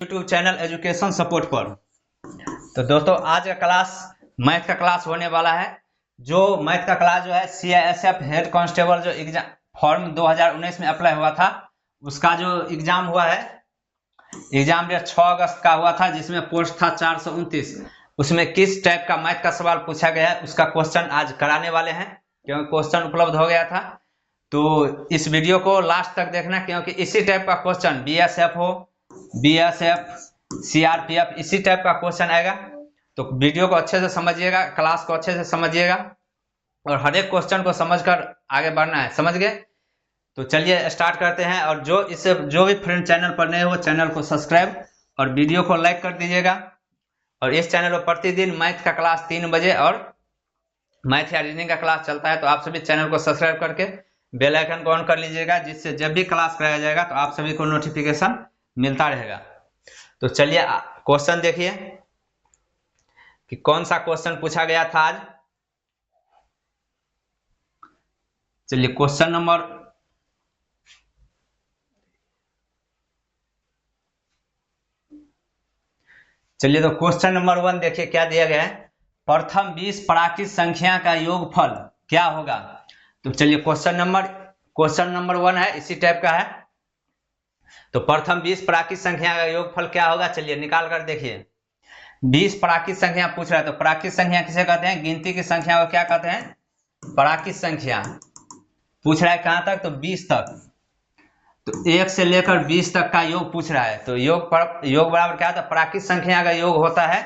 YouTube channel education support पर। तो दोस्तों आज का क्लास मैथ का क्लास होने वाला है। जो मैथ का क्लास जो है CISF हेड कांस्टेबल जो एग्जाम फॉर्म 2019 में अप्लाई हुआ था, उसका जो एग्जाम हुआ है, एग्जाम डेट 6 अगस्त का हुआ था, जिसमें पोस्ट था 429। उसमें किस टाइप का मैथ का सवाल पूछा गया है उसका क्वेश्चन आज कराने वाले हैं, क्योंकि क्वेश्चन उपलब्ध हो गया था। तो इस वीडियो को लास्ट तक देखना, क्योंकि इसी टाइप का क्वेश्चन BSF हो, BSF, CRPF, इसी टाइप का क्वेश्चन आएगा। तो वीडियो को अच्छे से समझिएगा, क्लास को अच्छे से समझिएगा और हर एक क्वेश्चन को समझकर आगे बढ़ना है। समझ गए? तो चलिए स्टार्ट करते हैं। और जो भी फ्रेंड चैनल पर नए हो, चैनल को सब्सक्राइब और वीडियो को लाइक कर दीजिएगा। और इस चैनल पर प्रतिदिन मैथ का क्लास 3 बजे और मैथ या रीजनिंग का क्लास चलता है, तो आप सभी चैनल को सब्सक्राइब करके बेल आइकन को ऑन कर लीजिएगा, जिससे जब भी क्लास कराया जाएगा तो आप सभी को नोटिफिकेशन मिलता रहेगा। तो चलिए क्वेश्चन देखिए कि कौन सा क्वेश्चन पूछा गया था आज। चलिए क्वेश्चन नंबर चलिए तो क्वेश्चन नंबर 1 देखिए क्या दिया गया है। प्रथम 20 प्राकृत संख्या का योगफल क्या होगा? तो चलिए क्वेश्चन नंबर 1 है, इसी टाइप का है। तो प्रथम 20 प्राकृत संख्या का योगफल क्या होगा, चलिए निकाल कर देखिए। 20 प्राकृत संख्या पूछ रहा है, तो प्राकृत संख्या किसे कहते हैं? गिनती की संख्या को क्या कहते हैं? प्राकृत संख्या। पूछ रहा है कहां तक? तो 20 तक। तो 1 से लेकर 20 तक का योग पूछ रहा है। तो योग बराबर क्या होता है? प्राकृत संख्या का योग होता है,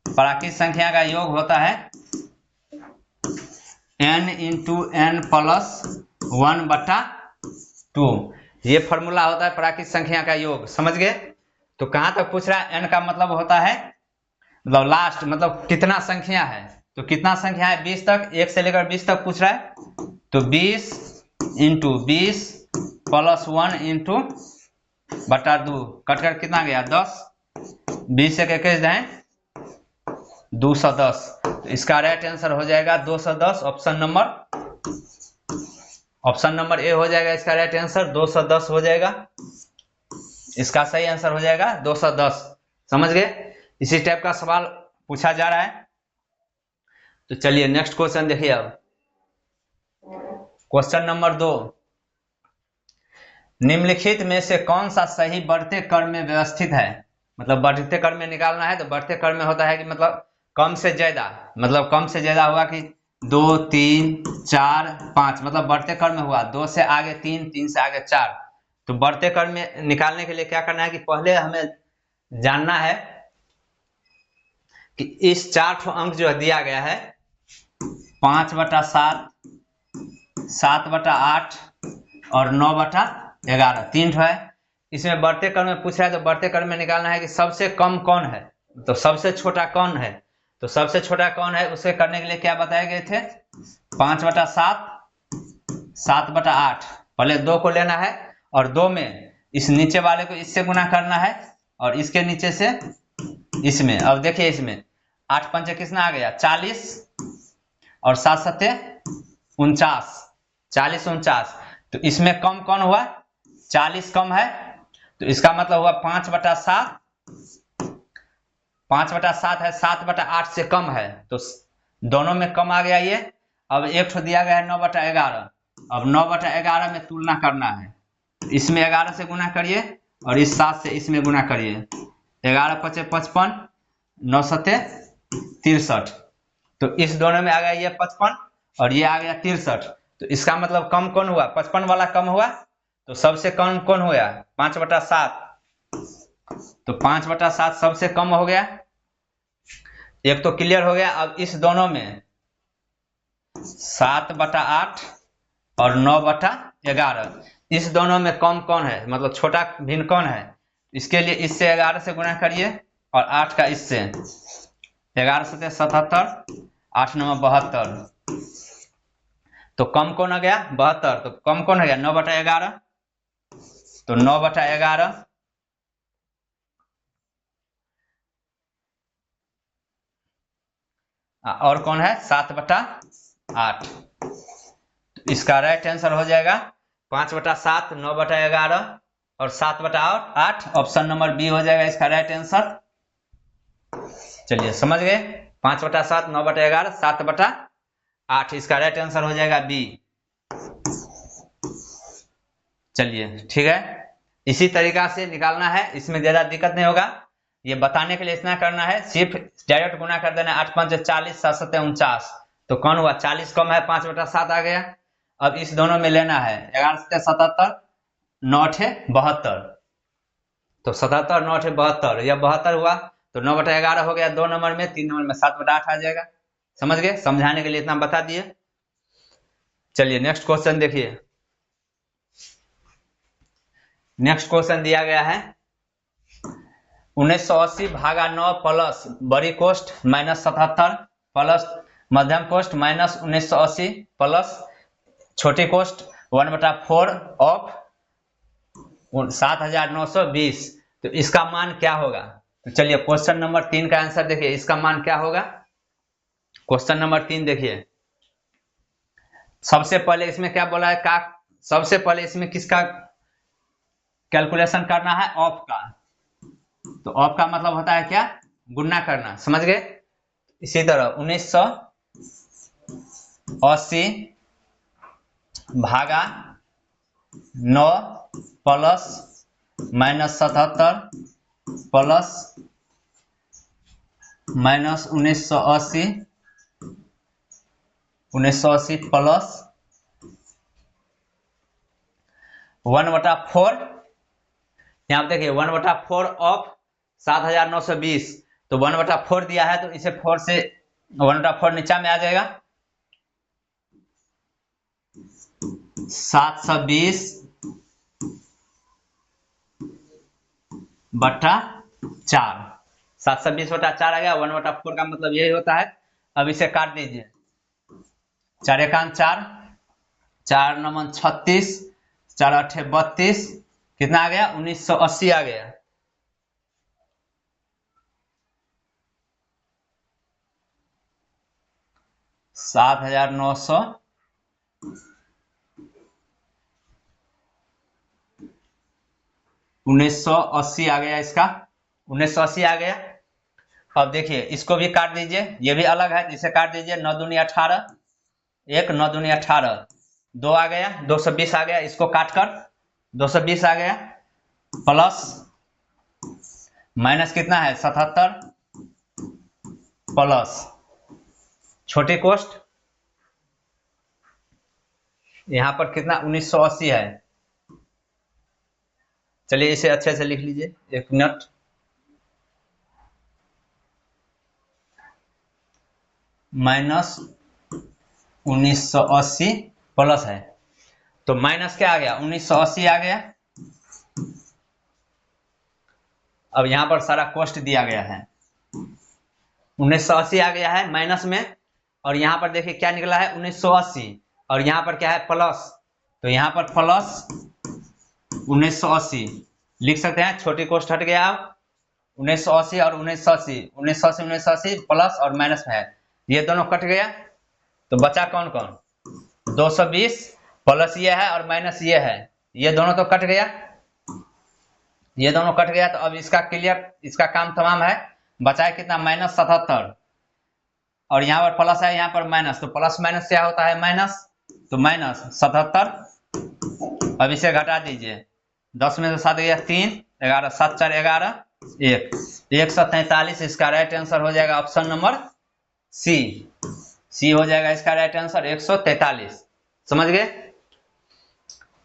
प्राकृत संख्या का योग होता है n × n + 1/2। ये फॉर्मूला होता है प्राकृत संख्या का योग। समझ गए? तो कहां तक पूछ रहा है? n का मतलब होता है मतलब लास्ट, मतलब कितना संख्या है। तो कितना संख्या है? 20 तक, 1 से लेकर 20 तक पूछ रहा है। तो 20 × 20 + 1 × बटा 2 कटकर कितना गया? 10। 20 से 21 जाए 210। तो इसका राइट आंसर हो जाएगा 210। ऑप्शन नंबर ए हो जाएगा इसका राइट आंसर, 210 हो जाएगा। इसका सही आंसर हो जाएगा 210। समझ गए? इसी टाइप का सवाल पूछा जा रहा है। तो चलिए नेक्स्ट क्वेश्चन देखिए। अब क्वेश्चन नंबर 2, निम्नलिखित में से कौन सा सही बढ़ते क्रम में व्यवस्थित है? मतलब बढ़ते क्रम में निकालना है। तो बढ़ते क्रम में होता है कि मतलब कम से ज्यादा, मतलब कम से ज्यादा हुआ कि 2, 3, 4, 5, मतलब बढ़ते क्रम में हुआ 2 से आगे 3, 3 से आगे 4। तो बढ़ते क्रम में निकालने के लिए क्या करना है कि पहले हमें जानना है कि इस 4 अंक जो दिया गया है 5/7, 7/8 और 9/11, 3 है। इसमें बढ़ते क्रम में पूछ रहा है, तो बढ़ते क्रम में निकालना है कि सबसे कम कौन है, तो सबसे छोटा कौन है। तो सबसे छोटा कौन है उसे करने के लिए क्या बताए गए थे? 5/7, 7/8। पहले 2 को लेना है और 2 में इस नीचे वाले को इससे गुना करना है और इसके नीचे से इसमें। अब देखिए इसमें 8 पंचे कितना आ गया? 40 और 7 सत्ते 49, 40 49। तो इसमें कम कौन हुआ? 40 कम है। तो इसका मतलब हुआ 5/7, 5/7 है, 7/8 से कम है। तो दोनों में कम आ गया ये। अब एक ठो दिया गया है 9/11। अब 9/11 में तुलना करना है। इसमें 11 से गुना करिए और इस 7 से इसमें गुना करिए। 11 × 5 = 55, 9 सत्ते 63। तो इस दोनों में आ गया ये 55 और ये आ गया 63। तो इसका मतलब कम कौन हुआ? 55 वाला कम हुआ। तो सबसे कम कौन हुआ? 5/7। तो 5/7 सबसे कम हो गया। एक तो क्लियर हो गया। अब इस दोनों में 7/8 और 9/11, इस दोनों में कम कौन है, मतलब छोटा भिन्न कौन है? इसके लिए इससे 11 से गुना करिए और 8 का इससे। 11 सत्ते 77, 8 9 72। तो कम कौन आ गया? 72। तो कम कौन हो गया? 9/11। तो 9/11 और कौन है? 7/8। तो इसका राइट आंसर हो जाएगा 5/7, 9/11 और 7/8, ऑप्शन नंबर बी हो जाएगा इसका राइट आंसर। चलिए समझ गए, 5/7, 9/11, 7/8, इसका राइट आंसर हो जाएगा बी। चलिए ठीक है, इसी तरीका से निकालना है, इसमें ज्यादा दिक्कत नहीं होगा। ये बताने के लिए इतना करना है, सिर्फ डायरेक्ट गुना कर देना। 8 5 40, 7 7 49, तो कौन हुआ 40 कम है 5/7 आ गया। अब इस दोनों में लेना है 11 7 77, 9 8 72, तो 77 9 8 72, यह 72 हुआ, तो 9/11 हो गया 2 नंबर में, 3 नंबर में 7/8 आ जाएगा। समझ गए, समझाने के लिए इतना बता दिए। चलिए नेक्स्ट क्वेश्चन देखिए। नेक्स्ट क्वेश्चन दिया गया है 1980 भागा 9 प्लस बड़ी कोष्ठ माइनस 77 प्लस मध्यम कोष्ठ माइनस 1980 प्लस छोटी कोष्ठ 1/4 ऑफ 7920, तो इसका मान क्या होगा। तो चलिए क्वेश्चन नंबर 3 का आंसर देखिए, इसका मान क्या होगा। क्वेश्चन नंबर 3 देखिए, सबसे पहले इसमें क्या बोला है का, सबसे पहले इसमें किसका कैलकुलेशन करना है, ऑफ का। तो ऑफ का मतलब होता है क्या, गुणा करना, समझ गए। इसी तरह 1980 भागा 9 plus minus 77 plus minus 1980 plus 1/4, यहाँ पे देखिए 1/4 ऑफ 7920, तो 1/4 दिया है, तो इसे 4 से 1/4 नीचा में आ जाएगा, 720/4, 720/4 आ गया। 1/4 का मतलब यही होता है। अब इसे काट दीजिए, 4 एकान 4, 4 9 36, 4 8 32, कितना आ गया 1980 आ गया। $7,900 1980 आ गया, इसका 1980 आ गया। अब देखिए इसको भी काट दीजिए, ये भी अलग है, इसे काट दीजिए। 9 दूनी 18, 1 9 दूनी 18, 2 आ गया, 220 आ गया, इसको काट कर 220 आ गया, प्लस माइनस कितना है 77 प्लस छोटी कोष्ठ यहां पर कितना 1980 है। चलिए इसे अच्छे से लिख लीजिए, 1 मिनट। माइनस 1980 प्लस है, तो माइनस क्या आ गया 1980 आ गया। अब यहां पर सारा कॉस्ट दिया गया है, 1980 आ गया है माइनस में, और यहां पर देखिए क्या निकला है 1980, और यहां पर क्या है प्लस, तो यहां पर प्लस 1980 लिख सकते हैं, छोटी कॉस्ट हट गया। अब 1980 और 1980, 1980 1980 प्लस और माइनस में है, ये दोनों कट गया, तो बचा कौन कौन 220 प्लस ये है और माइनस ये है, ये दोनों तो कट गया, ये दोनों कट गया। तो अब इसका क्लियर, इसका काम तमाम है। बचा है कितना माइनस 77, और यहाँ पर प्लस है, यहाँ पर माइनस, तो प्लस माइनस क्या होता है माइनस, तो माइनस 77। अब इसे घटा दीजिए, 10 में से 7 गया 3, 11 7 4 11 1, 143, इसका राइट आंसर हो जाएगा ऑप्शन नंबर सी। सी हो जाएगा इसका राइट आंसर 143। समझ गए।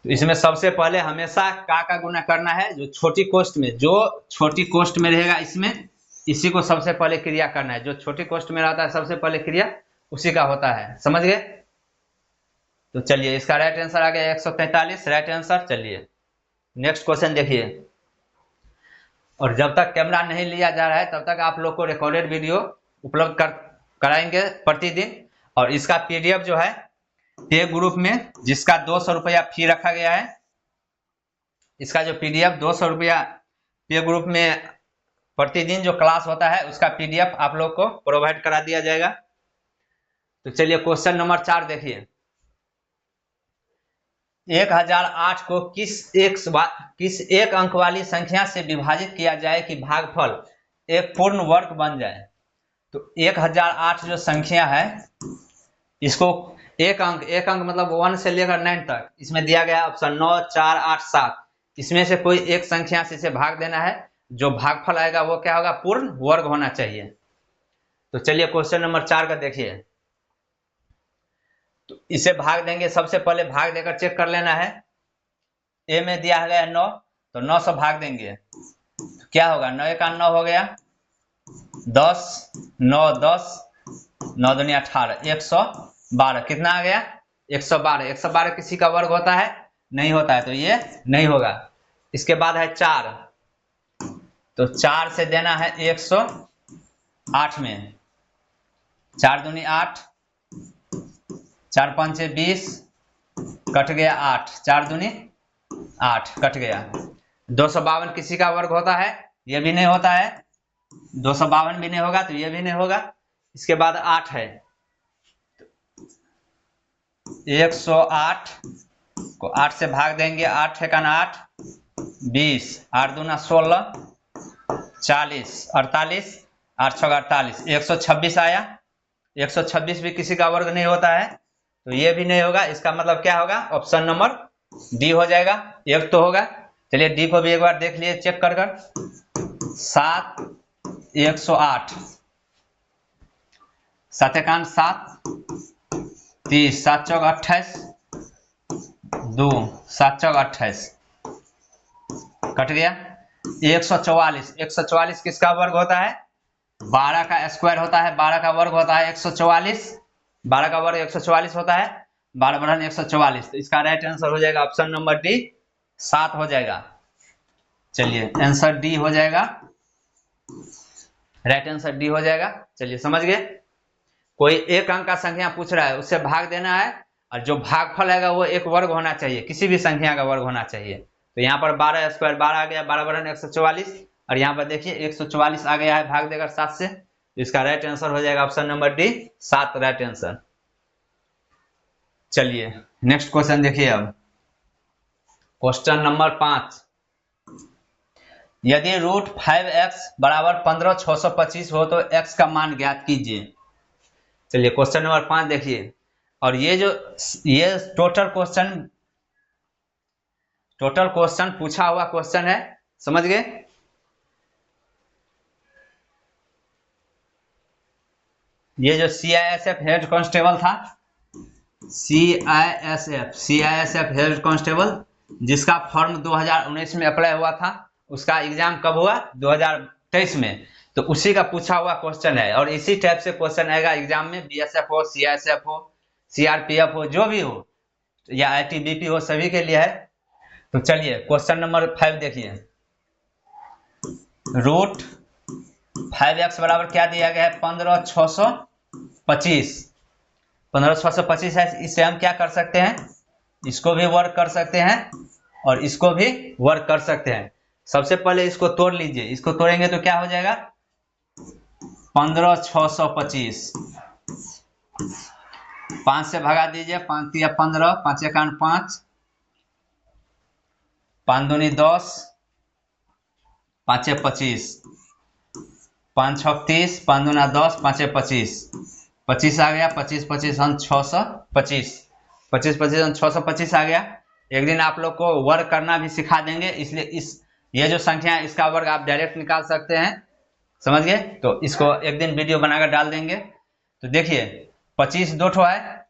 तो इसमें सबसे पहले हमेशा का गुना करना है, जो छोटी कोष्ठ में, जो छोटी कोष्ठ में रहेगा इसमें, इसी को सबसे पहले क्रिया करना है। जो छोटी कोष्ठ में रहता है सबसे पहले क्रिया उसी का होता है। समझ गए। तो चलिए इसका राइट आंसर आ गया 143 राइट आंसर। चलिए नेक्स्ट क्वेश्चन देखिए। और जब तक कैमरा नहीं लिया जा रहा है तब तक आप लोग को रिकॉर्डेड वीडियो उपलब्ध कराएंगे प्रतिदिन। और इसका पीडीएफ जो है पे ग्रुप में, जिसका 200 रुपया फी रखा गया है, इसका जो पीडीएफ 200 रुपया पे ग्रुप में प्रतिदिन जो क्लास होता है उसका पीडीएफ आप लोग को प्रोवाइड करा दिया जाएगा। तो चलिए क्वेश्चन नंबर 4 देखिए। 1008 को किस एक अंक वाली संख्या से विभाजित किया जाए कि भागफल एक पूर्ण वर्ग बन जाए। तो 1008 जो संख्या है इसको एक अंक मतलब 1 से लेकर 9 तक इसमें दिया गया ऑप्शन 9, 4, 8, 7, इसमें से कोई एक संख्या से इसे भाग देना है। जो भागफल आएगा वो क्या होगा, पूर्ण वर्ग होना चाहिए। तो चलिए क्वेश्चन नंबर 4 का देखिए। तो इसे भाग देंगे, सबसे पहले भाग देकर चेक कर लेना है। ए में दिया गया 9, तो 9 से भाग देंगे तो क्या होगा, 9 का 9 हो गया, 10, 9 10, 9 दूनी 18, 112, कितना आ गया 112। 112 किसी का वर्ग होता है, नहीं होता है, तो ये नहीं होगा। इसके बाद है 4, तो 4 से देना है 108 में, 4 दूनी 8, 4 5 20, कट गया 8, 4 दूनी 8 कट गया। 252 किसी का वर्ग होता है, ये भी नहीं होता है, 252 भी नहीं होगा, तो ये भी नहीं होगा। इसके बाद 8 है, 108 को 8 से भाग देंगे, 8 है 8, 20, 8 दूना 16, 40, 48, 8 6 48, 126 आया। 126 भी किसी का वर्ग नहीं होता है, तो ये भी नहीं होगा। इसका मतलब क्या होगा, ऑप्शन नंबर डी हो जाएगा, एक तो होगा। चलिए डी को भी एक बार देख लिए चेक कर 7, 108, 7 1 7, 30, 7 चौक 28, 2, 7 चौक 28, कट गया। 144, 144 किसका वर्ग होता है, 12 का स्क्वायर होता है, 12 का वर्ग होता है 144, 12 का वर्ग 144 होता है, 12 बढ़ाने 144, तो इसका राइट आंसर हो जाएगा ऑप्शन नंबर डी, 7 हो जाएगा। चलिए आंसर डी हो जाएगा, राइट आंसर डी हो जाएगा। चलिए समझ गए। कोई एक अंक का संख्या पूछ रहा है, उससे भाग देना है, और जो भागफल आएगा वो एक वर्ग होना चाहिए, किसी भी संख्या का वर्ग होना चाहिए। तो यहाँ पर 12 स्क्वायर 12 आ गया, 12 बढ़ाने 144, और यहाँ पर देखिए 144 आ गया है भाग देकर 7 से, तो इसका राइट आंसर हो जाएगा option number D, 7 right answer. चलिए नेक्स्ट क्वेश्चन देखिए। अब क्वेश्चन नंबर 5, यदि √5x बराबर 15,625 हो तो x का मान ज्ञात कीजिए। चलिए क्वेश्चन नंबर 5 देखिए, और ये टोटल क्वेश्चन पूछा हुआ क्वेश्चन है, समझ गए। ये जो CISF हेड कांस्टेबल था, CISF हेड कांस्टेबल, जिसका फॉर्म 2019 में अप्लाई हुआ था, उसका एग्जाम कब हुआ, 2023 में। तो उसी का पूछा हुआ क्वेश्चन है, और इसी टाइप से क्वेश्चन आएगा एग्जाम में, BSF हो, CISF हो, CRPF हो, जो भी हो, या ITBP हो, सभी के लिए है। तो चलिए क्वेश्चन नंबर 5 देखिए। √5x बराबर क्या दिया गया है, 15,625। 15,625 है, इससे हम क्या कर सकते हैं, इसको भी वर्क कर सकते हैं और इसको भी वर्क कर सकते हैं। सबसे पहले इसको तोड़ लीजिए, इसको तोड़ेंगे तो क्या हो जाएगा, 15,625, 5 से भगा दीजिए, 5 या 15, 5 1 5, 5 दूनी 10, 5 25, 5 6 30, 5 दूना 10, 5 25, 25 आ गया, 25 25 625, 25 25 625 आ गया। एक दिन आप लोग को वर्क करना भी सिखा देंगे, इसलिए ये जो संख्या है इसका वर्ग आप डायरेक्ट निकाल सकते हैं, समझ गए। तो इसको एक दिन वीडियो बनाकर डाल देंगे। तो देखिए 25 दो ठो है,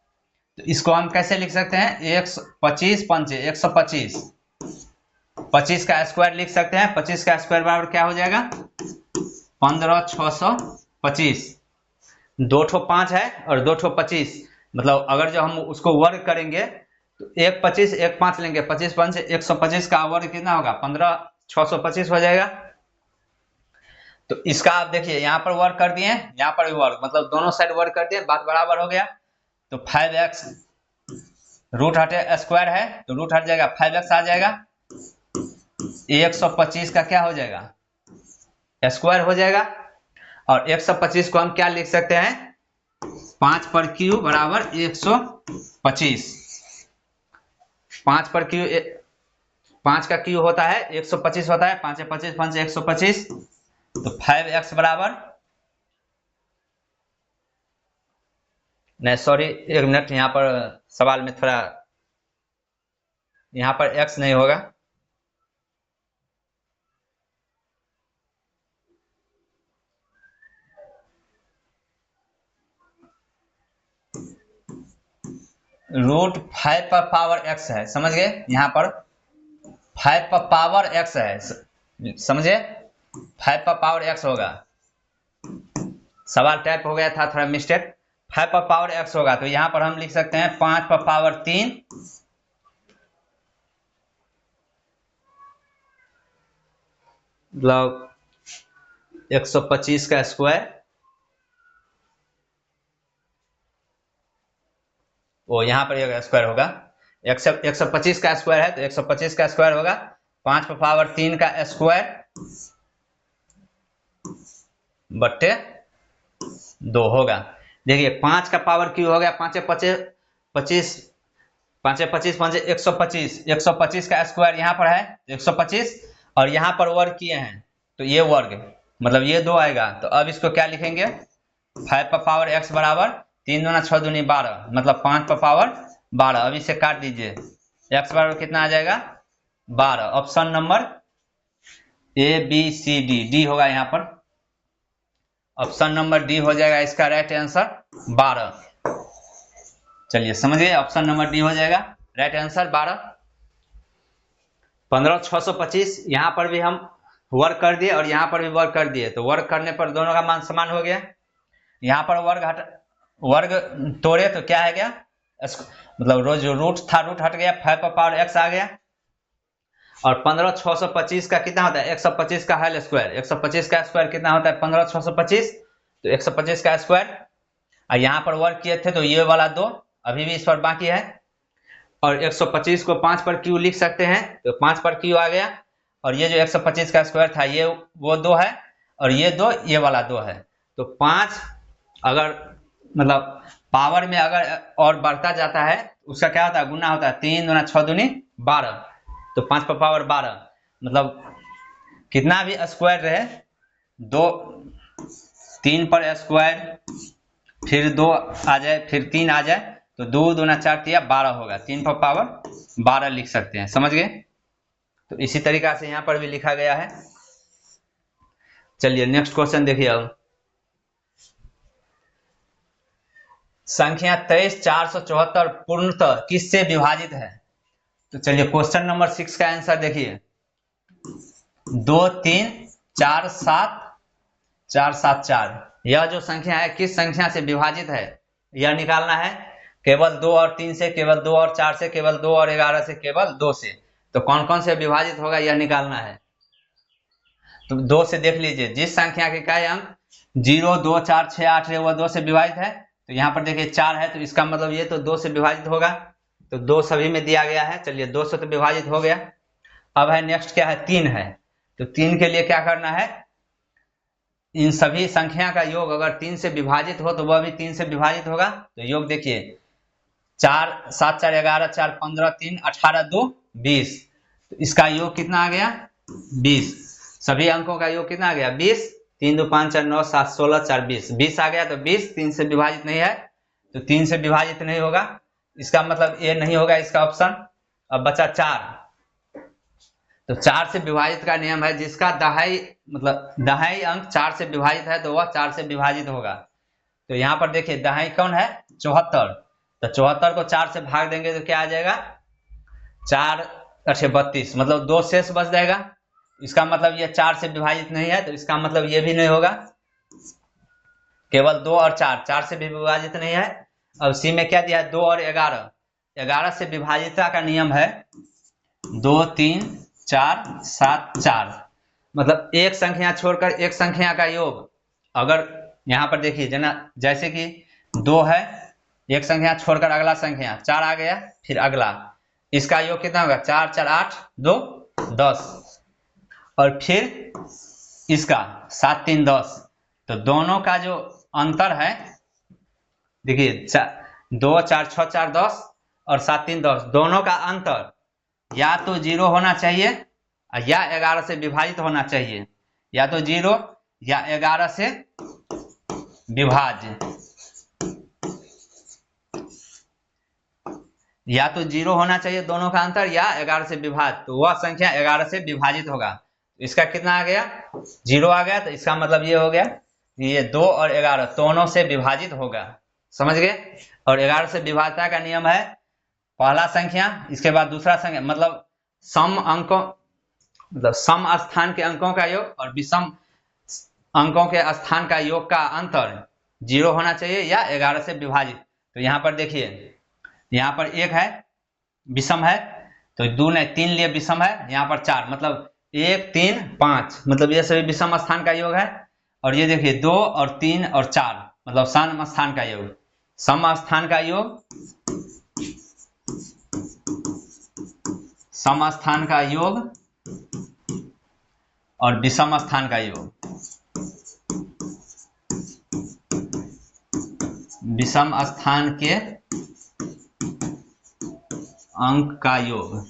तो इसको हम कैसे लिख सकते हैं, 125 5 125, 25 का स्क्वायर लिख सकते हैं। 25 का स्क्वायर बराबर क्या हो जाएगा, 15,625। दो ठो 5 है और दो ठो 25, मतलब अगर जो हम उसको वर्ग करेंगे तो 1 25 1 5 लेंगे, 25 5 125 का वर्ग कितना होगा, 15,625 हो जाएगा। तो इसका आप देखिए यहाँ पर वर्क कर दिए, यहाँ पर भी वर्क, मतलब दोनों साइड वर्क कर दिए, बात बराबर हो गया। तो 5x रूट हटे स्क्वायर है, तो रूट हट जाएगा, 5x आ जाएगा, 125 का क्या हो जाएगा, स्क्वायर हो जाएगा। और 125 को हम क्या लिख सकते हैं, 5 पर क्यूब बराबर 125, 5 पर क्यू 5 का क्यू होता है 125 होता है, 5 25 5 125, तो 5x बराबर, नहीं सॉरी एक मिनट, यहाँ पर सवाल में थोड़ा, यहाँ पर x नहीं होगा, √5 पर पावर x है, समझ गए, यहाँ पर 5 पर पावर x है, समझे, 5 पर पावर x होगा, सवाल टाइप हो गया था थोड़ा मिस्टेक, 5 पर पावर x होगा, तो यहाँ पर हम लिख सकते हैं 5 पर पावर 3 मतलब 125 का स्क्वायर, वो यहाँ पर एक स्क्वायर होगा, 125 का स्क्वायर है तो 125 का स्क्वायर होगा, 5 पर पावर 3 का स्क्वायर बट्टे 2 होगा। देखिए 5 का पावर क्यू हो गया 5 25 25 5 25 5 125, 125 का स्क्वायर यहाँ पर है 125, और यहाँ पर वर्ग किए हैं तो ये वर्ग मतलब ये 2 आएगा, तो अब इसको क्या लिखेंगे, 5 पर पावर x बराबर 3 दूना 6 दूनी 12, मतलब 5 पर पावर 12, अब इसे काट दीजिए, x बराबर कितना आ जाएगा 12, ऑप्शन नंबर ABCD होगा, यहाँ पर ऑप्शन नंबर डी हो जाएगा इसका राइट आंसर 12। चलिए समझिए, ऑप्शन नंबर डी हो जाएगा राइट आंसर 12। 15,625 यहाँ पर भी हम वर्क कर दिए और यहाँ पर भी वर्क कर दिए, तो वर्क करने पर दोनों का मान समान हो गया, यहाँ पर वर्ग तोड़े तो क्या है गया, मतलब जो रूट था रूट हट गया, 5 पर पावर x आ गया, और 15,625 का कितना होता है 125 का होल स्क्वायर, 125 का स्क्वायर कितना होता है 15,625, तो 125 का स्क्वायर, और यहाँ पर वर्क किए थे तो ये वाला 2 अभी भी इस पर बाकी है, और 125 को 5 पर क्यू लिख सकते हैं, तो 5 पर क्यू आ गया, और ये जो 125 का स्क्वायर था ये वो 2 है, और ये 2 ये वाला 2 है, तो 5 अगर मतलब पावर में अगर और बढ़ता जाता है उसका क्या होता है गुना होता है, 3 दूना 6 दूनी 12, तो 5 पर पावर 12, मतलब कितना भी स्क्वायर रहे 2 3 पर स्क्वायर फिर 2 आ जाए फिर 3 आ जाए तो 2 दूना 4 तिया 12 होगा, 3 पर पावर 12 लिख सकते हैं, समझ गए, तो इसी तरीका से यहाँ पर भी लिखा गया है। चलिए नेक्स्ट क्वेश्चन देखिए, अब संख्या 23,474 पूर्णतः किससे विभाजित है, तो चलिए क्वेश्चन नंबर 6 का आंसर देखिए, 2 3 4 7 4 7 4, यह जो संख्या है किस संख्या से विभाजित है यह निकालना है, केवल 2 और 3 से, केवल 2 और 4 से, केवल 2 और 11 से, केवल 2 से, तो कौन कौन से विभाजित होगा यह निकालना है, तो 2 से देख लीजिए, जिस संख्या के काय अंक 0 2 4 6 8 है वह 2 से विभाजित है, तो यहाँ पर देखिए 4 है तो इसका मतलब ये तो 2 से विभाजित होगा, तो 2 सभी में दिया गया है, चलिए 2 से तो विभाजित हो गया। अब है नेक्स्ट क्या है 3 है, तो 3 के लिए क्या करना है, इन सभी संख्या का योग अगर 3 से विभाजित हो तो वह भी 3 से विभाजित होगा, तो योग देखिए 4 7 4 11 4 15 3 18 2 20, तो इसका योग कितना आ गया 20, सभी अंकों का योग कितना आ गया 20, 3 2 5 4 9 7 16 4 20, 20 आ गया, तो 20 3 से विभाजित नहीं है तो 3 से विभाजित नहीं होगा, इसका मतलब ये नहीं होगा इसका ऑप्शन। अब बचा 4, तो 4 से विभाजित का नियम है, जिसका दहाई मतलब दहाई अंक 4 से विभाजित है तो वह 4 से विभाजित होगा, तो यहाँ पर देखिए दहाई कौन है 74, तो 74 को 4 से भाग देंगे तो क्या आ जाएगा 4 अच्छे 32, मतलब 2 शेष बच जाएगा, इसका मतलब ये 4 से विभाजित नहीं है, तो इसका मतलब ये भी नहीं होगा, केवल 2 और 4 से भी विभाजित नहीं है। अब सी में क्या दिया है 2 और 11 से विभाजितता का नियम है 2 3 4 7 4, मतलब एक संख्या छोड़कर एक संख्या का योग, अगर यहाँ पर देखिए जना जैसे कि 2 है, एक संख्या छोड़कर अगला संख्या 4 आ गया, फिर अगला, इसका योग कितना होगा 4 4 8 2 10, और फिर इसका 7 3 10, तो दोनों का जो अंतर है देखिए 2 4 6 4 10 और 7 3 10, दोनों का अंतर या तो 0 होना चाहिए या 11 से विभाजित होना चाहिए, या तो 0 या 11 से विभाज्य, या तो 0 होना चाहिए दोनों का अंतर या 11 से विभाजित, तो वह संख्या 11 से विभाजित होगा। इसका कितना आ गया? 0 आ गया, तो इसका मतलब ये हो गया कि ये 2 और 11 दोनों से विभाजित होगा। समझ गए? और 11 से विभाजता का नियम है पहला संख्या, इसके बाद दूसरा संख्या, मतलब सम अंकों, मतलब सम स्थान के अंकों का योग और विषम अंकों के स्थान का योग का अंतर 0 होना चाहिए या 11 से विभाजित। तो यहाँ पर देखिए, यहाँ पर 1 है विषम है, तो 2 ने 3 लिए विषम है, यहाँ पर 4, मतलब 1 3 5, मतलब ये सभी विषम स्थान का योग है। और ये देखिए 2 और 3 और 4, मतलब सम स्थान का योग, सम स्थान का योग, सम स्थान का योग और विषम स्थान का योग, विषम स्थान के अंक का योग,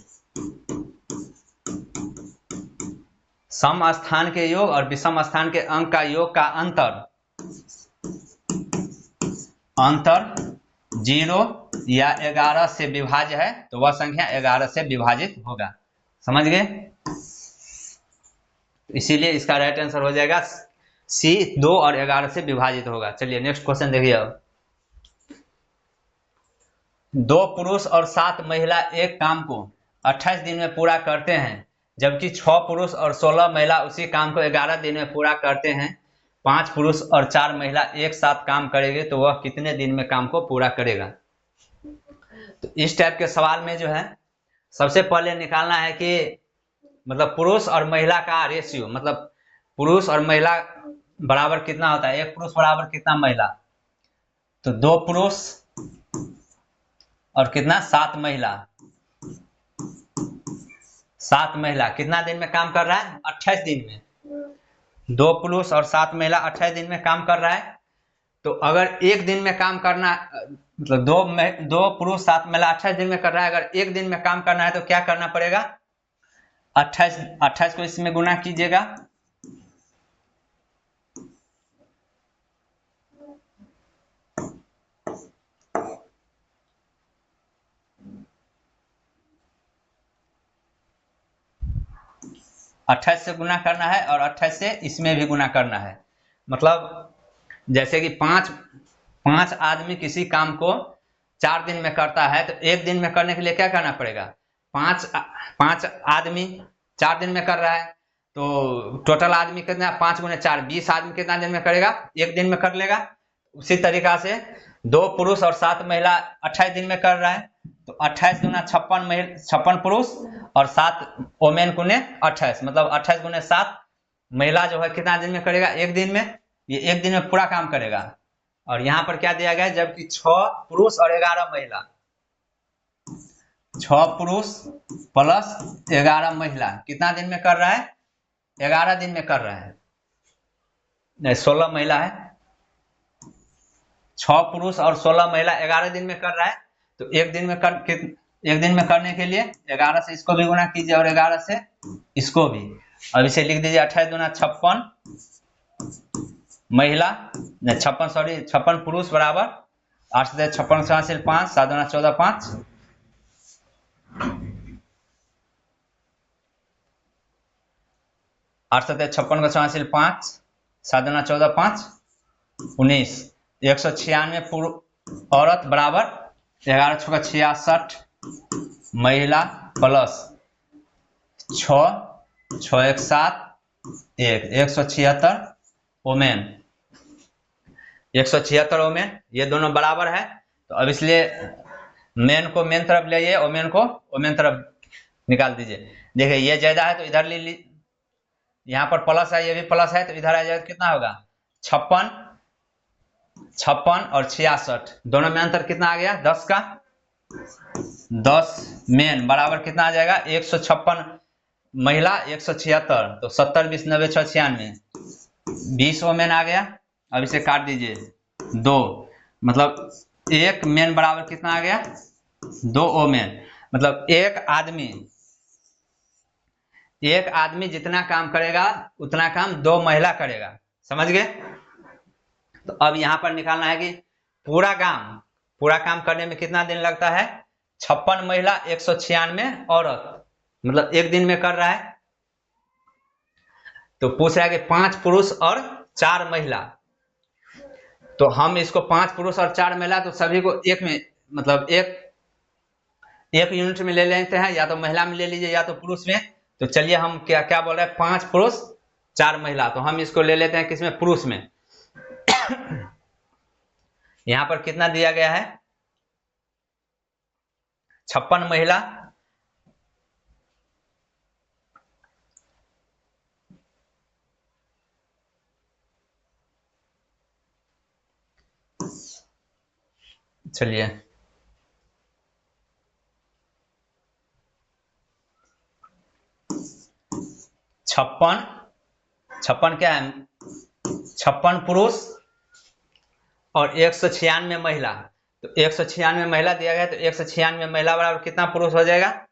सम स्थान के योग और विषम स्थान के अंक का योग का अंतर 0 या 11 से विभाज्य है, तो वह संख्या 11 से विभाजित होगा। समझ गए? इसीलिए इसका राइट आंसर हो जाएगा सी, 2 और 11 से विभाजित होगा। चलिए नेक्स्ट क्वेश्चन देखिए। अब 2 पुरुष और 7 महिला एक काम को 28 दिन में पूरा करते हैं, जबकि 6 पुरुष और 16 महिला उसी काम को 11 दिन में पूरा करते हैं। 5 पुरुष और 4 महिला एक साथ काम करेंगे, तो वह कितने दिन में काम को पूरा करेगा? तो इस टाइप के सवाल में जो है सबसे पहले निकालना है कि मतलब पुरुष और महिला का रेशियो, मतलब पुरुष और महिला बराबर कितना होता है, एक पुरुष बराबर कितना महिला, तो 2 पुरुष और कितना 7 महिला, 7 महिला कितना दिन में काम कर रहा है? 28 दिन में। 2 पुरुष और 7 महिला 28 दिन में काम कर रहा है। तो अगर एक दिन में काम करना, मतलब 2 पुरुष 7 महिला 28 दिन में कर रहा है, अगर एक दिन में काम करना है तो क्या करना पड़ेगा? 28 को इसमें गुना कीजिएगा, अट्ठाईस से गुना करना है और 28 से इसमें भी गुना करना है। मतलब जैसे कि पांच आदमी किसी काम को 4 दिन में करता है, तो एक दिन में करने के लिए क्या करना पड़ेगा? 5 आदमी 4 दिन में कर रहा है, तो टोटल आदमी कितना? 5 गुने 4, 20 आदमी कितना दिन में करेगा? एक दिन में कर लेगा। उसी तरीका से 2 पुरुष और 7 महिला 28 दिन में कर रहा है, तो 28 गुना 56 पुरुष और 7 ओमेन गुने 28, मतलब 28 गुने 7 महिला जो है कितना दिन में करेगा? एक दिन में। ये एक दिन में पूरा काम करेगा। और यहाँ पर क्या दिया गया है? जबकि 6 पुरुष और 11 महिला, 6 पुरुष प्लस 11 महिला कितना दिन में कर रहा है? 11 दिन में कर रहा है, नहीं 16 महिला है। 6 पुरुष और 16 महिला 11 दिन में कर रहा है, तो एक दिन में करने के लिए 11 से इसको भी गुना कीजिए और 11 से इसको भी। अब इसे लिख दीजिए 28 दूना 56 महिला, 56 पुरुष बराबर 8 से 56 5, 7 दूना 14 5, 8 से 56 5, 7 दूना 14 5, 19, 196 औरत बराबर 11 6 66 महिला प्लस 6 6 1 7 1, 176 ओमेन, 176 ओमेन, ये दोनों बराबर है। तो अब इसलिए मेन को मेन तरफ ले आइए, ओमेन को ओमेन तरफ निकाल दीजिए। देखिए ये ज्यादा है तो इधर ले ली, यहाँ पर प्लस है, ये भी प्लस है, तो इधर आ जाए तो कितना होगा? 56 और 66, दोनों में अंतर कितना आ गया? 10 का 10 मेन बराबर कितना आ जाएगा? 156 महिला 176, तो 70 20 90 6 96, 20 ओमेन आ गया। अब इसे काट दीजिए 2, मतलब एक मेन बराबर कितना आ गया? 2 ओमेन, मतलब एक आदमी एक आदमी जितना काम करेगा उतना काम 2 महिला करेगा। समझ गए? तो अब यहां पर निकालना है कि पूरा काम करने में कितना दिन लगता है। 56 महिला 196 औरत, मतलब एक दिन में कर रहा है। तो पूछ रहा है कि 5 पुरुष और 4 महिला। तो हम इसको 5 पुरुष और 4 महिला, तो सभी को एक में, मतलब एक यूनिट में ले लेते हैं, या तो महिला में ले लीजिए या तो पुरुष में। तो चलिए हम क्या क्या बोल रहे हैं, 5 पुरुष 4 महिला, तो हम इसको ले लेते हैं किसमें, पुरुष में। यहां पर कितना दिया गया है, 56 महिला चलिए 56 क्या है, 56 पुरुष और 196 महिला। तो 196 महिला दिया गया, तो 196 महिला बराबर कितना पुरुष हो जाएगा,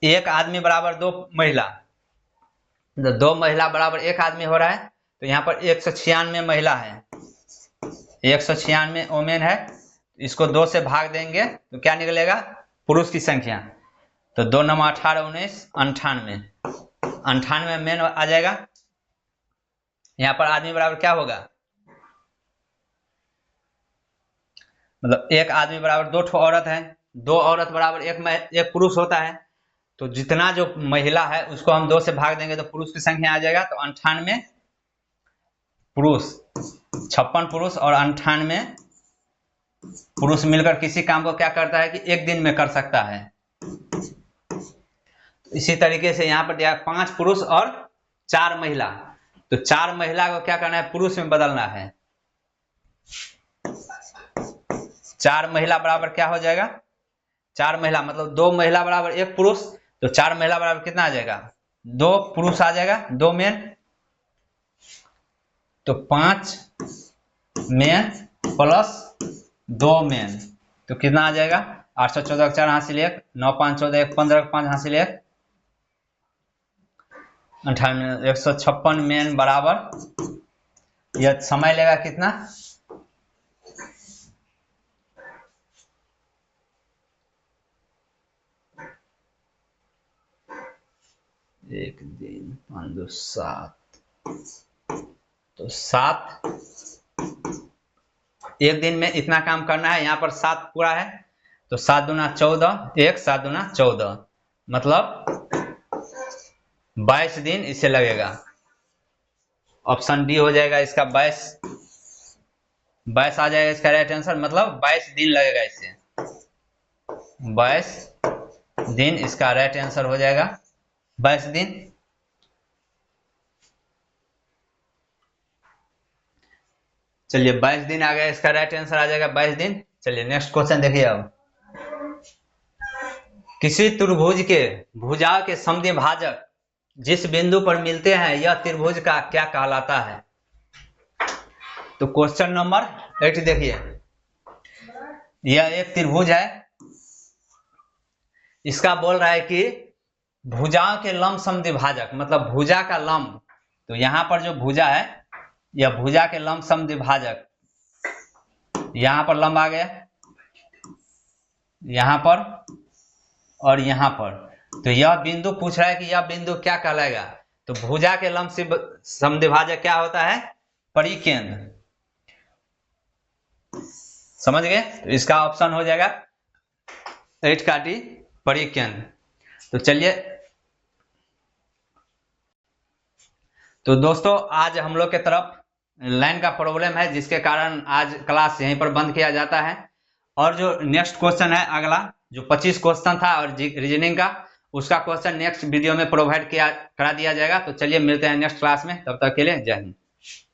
एक आदमी बराबर 2 महिला। तो 2 महिला बराबर एक आदमी हो रहा है। तो यहाँ पर 196 महिला है, 196 ओमेन है। इसको 2 से भाग देंगे तो क्या निकलेगा, पुरुष की संख्या। तो 2 9 18 19 98 मेन आ जाएगा। यहाँ पर आदमी बराबर क्या होगा, मतलब एक आदमी बराबर 2 औरत है, 2 औरत बराबर एक पुरुष होता है। तो जितना जो महिला है उसको हम 2 से भाग देंगे तो पुरुष की संख्या आ जाएगा। तो 98 पुरुष, 56 पुरुष और 98 पुरुष मिलकर किसी काम को क्या करता है कि एक दिन में कर सकता है। इसी तरीके से यहाँ पर दिया 5 पुरुष और 4 महिला। तो 4 महिला को क्या करना है, पुरुष में बदलना है। 4 महिला बराबर क्या हो जाएगा, 4 महिला मतलब 2 महिला बराबर एक पुरुष। तो 4 महिला बराबर कितना आ जाएगा, 2 पुरुष आ जाएगा, 2 मेन। तो 5 मेन प्लस 2 मेन, तो कितना आ जाएगा, 814 4 हासिल 1, 9 5 14 1 15 5 हासिल 1, 98 156 मेन बराबर, यह समय लेगा कितना, 1 दिन 5 2 7, तो 7 एक दिन में इतना काम करना है। यहाँ पर 7 पूरा है, तो 7 दूना 14, 1 7 दूना 14, मतलब 22 दिन इसे लगेगा। ऑप्शन डी हो जाएगा इसका, 22 आ जाएगा इसका राइट आंसर, मतलब 22 दिन लगेगा इसे, 22 दिन इसका राइट आंसर हो जाएगा, 22 दिन। चलिए 22 दिन आ गया, इसका राइट आंसर आ जाएगा 22 दिन। चलिए नेक्स्ट क्वेश्चन देखिए। अब किसी त्रिभुज के भुजाओं के समद्विभाजक जिस बिंदु पर मिलते हैं यह त्रिभुज का क्या कहलाता है। तो क्वेश्चन नंबर 8 देखिए, यह एक त्रिभुज है, इसका बोल रहा है कि भुजाओं के लंब समद्विभाजक, मतलब भुजा का लंब। तो यहां पर जो भुजा है यह भुजा के लंब समद्विभाजक, यहां पर लंब आ गया, यहां पर और यहां पर। तो यह बिंदु पूछ रहा है कि यह बिंदु क्या कहलाएगा। तो भुजा के लंब समद्विभाजक क्या होता है, परिकेंद्र। समझ गए? तो इसका ऑप्शन हो जाएगा 8 का डी, परिकेंद्र। तो चलिए, तो दोस्तों आज हम लोग के तरफ लाइन का प्रॉब्लम है, जिसके कारण आज क्लास यहीं पर बंद किया जाता है। और जो नेक्स्ट क्वेश्चन है अगला, जो 25 क्वेश्चन था और रीजनिंग का, उसका क्वेश्चन नेक्स्ट वीडियो में प्रोवाइड करा दिया जाएगा। तो चलिए मिलते हैं नेक्स्ट क्लास में, तब तक के लिए जय हिंद।